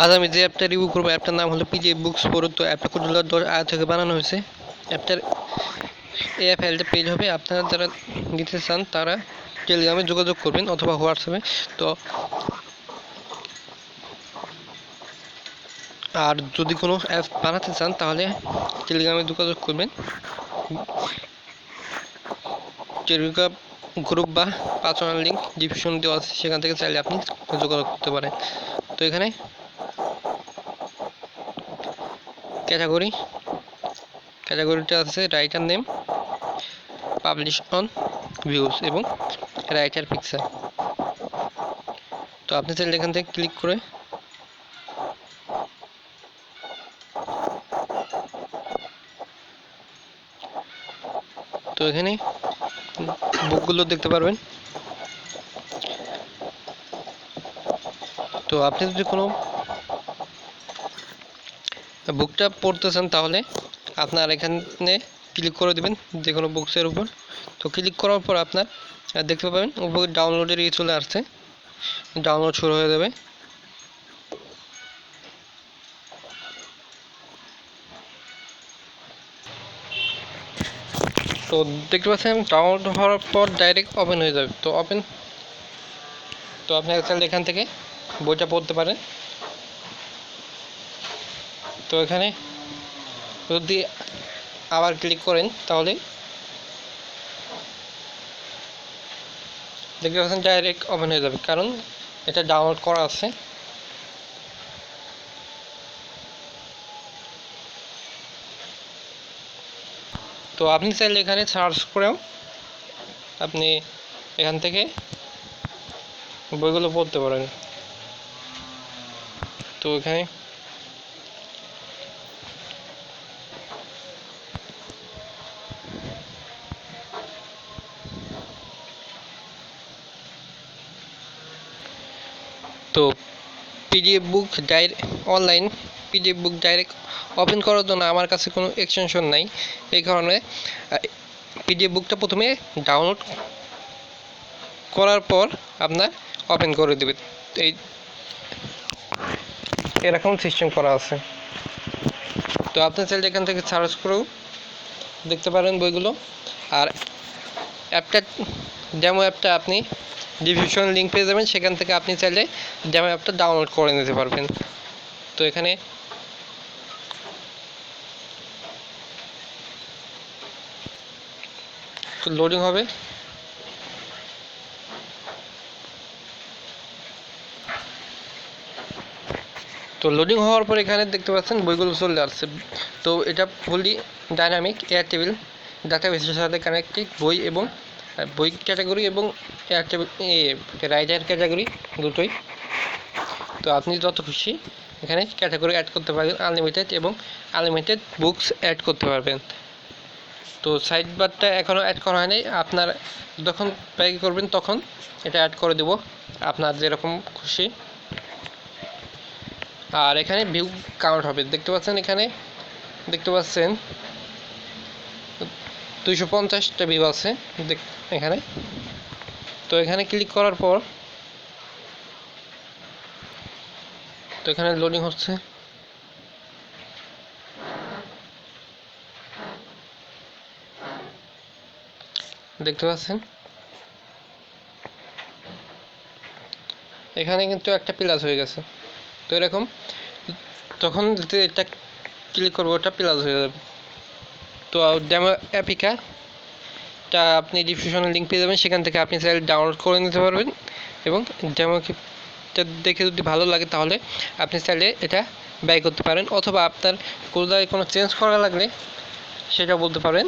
আজ আমি যে অ্যাপটা রিভিউ করবো অ্যাপটার নাম হলো পিডিএফ বুকস ফোর। তো অ্যাপটা কোডুলার AIA থেকে বানানো হয়েছে। অ্যাপটার এই ফাইলটা পেজ হবে। আপনারা যারা নিতে চান তারা টেলিগ্রামে যোগাযোগ করবেন অথবা হোয়াটসঅ্যাপে। তো আর যদি কোনো অ্যাপ বানাতে চান তাহলে টেলিগ্রামে যোগাযোগ করবেন। টেলিগ্রাম গ্রুপ বা পার্সোনাল লিঙ্ক ডিসক্রিপশন দেওয়া আছে, সেখান থেকে চাইলে আপনি যোগাযোগ করতে পারেন। তো এখানে ক্যাটাগরিটা আছে writer name, publish on, views এবং রাইটার পিকচার। তো আপনি চাইলে এখান থেকে ক্লিক করে তো এখানে বুকগুলো দেখতে পারবেন। তো আপনি যদি কোনো বুকটা পড়তে চান তাহলে আপনার এখানে ক্লিক করে দেবেন যে কোনো বুকসের উপর। তো ক্লিক করার পর আপনার দেখতে পাবেন উপরে ডাউনলোডের চলে আসছে, ডাউনলোড শুরু হয়ে যাবে। তো দেখতে পাচ্ছেন ডাউনলোড হওয়ার পর ডাইরেক্ট ওপেন হয়ে যাবে। তো আপনি চাইলে এখান থেকে বইটা পড়তে পারেন। তো এখানে যদি আবার ক্লিক করেন তাহলে দেখতে পাচ্ছেন ডাইরেক্ট ওপেন হয়ে যাবে, কারণ এটা ডাউনলোড করা আছে। তো আপনি চাইলে এখানে সার্চ করেও আপনি এখান থেকে বইগুলো পড়তে পারেন। তো এখানে তো পিডিএফ বুক অনলাইন পিডিএফ বুক ডাইরেক্ট ওপেন করার জন্য আমার কাছে কোনো এক্সটেনশন নাই, এই কারণে পিডিএফ বুকটা প্রথমে ডাউনলোড করার পর আপনার ওপেন করে দেবে। এই এরকম সিস্টেম করা আছে। তো আপনি চাইলে এখান থেকে সার্চ করেও দেখতে পারেন বইগুলো। আর ডেমো অ্যাপটা আপনি ডিসক্রিপশন লিঙ্ক পেয়ে যাবেন, সেখান থেকে আপনি চাইলে ডেমো অ্যাপটা ডাউনলোড করে নিতে পারবেন। তো এখানে লোডিং হবে। তো লোডিং হওয়ার পর এখানে দেখতে পাচ্ছেন বইগুলো চলে আসছে। তো এটা ফুলি ডাইনামিক এয়ারটেবিল ডাটাবেসের সাথে কানেক্টেড বই ক্যাটাগরি এবং এয়ারটেবিল রাইটার ক্যাটাগরি দুটোই। তো আপনি যত খুশি এখানে ক্যাটাগরি অ্যাড করতে পারবেন, আনলিমিটেড এবং আনলিমিটেড বুকস অ্যাড করতে পারবেন। তো সাইড বারটা এখনও অ্যাড করা হয়নি, আপনার যখন প্যাক করবেন তখন এটা অ্যাড করে দেব আপনার যেরকম খুশি। আর এখানে ভিউ কাউন্ট হবে, দেখতে পাচ্ছেন 250টা ভিউ আছে এখানে। তো এখানে ক্লিক করার পর তো এখানে লোডিং হচ্ছে। দেখতে পাচ্ছেন এখানে কিন্তু একটা প্লাস হয়ে গেছে। তো এরকম তখন যদি এটা ক্লিক করবো ওটা প্লাস হয়ে যাবে। তো ডেমো অ্যাপিকাটা আপনি ডিসক্রিপশনে লিঙ্ক পেয়ে যাবেন, সেখান থেকে আপনি চাইলে ডাউনলোড করে নিতে পারবেন এবং ডেমোটা দেখে যদি ভালো লাগে তাহলে আপনি চাইলে এটা বাই করতে পারেন, অথবা আপনার কোথায় কোনো চেঞ্জ করা লাগলে সেটা বলতে পারেন।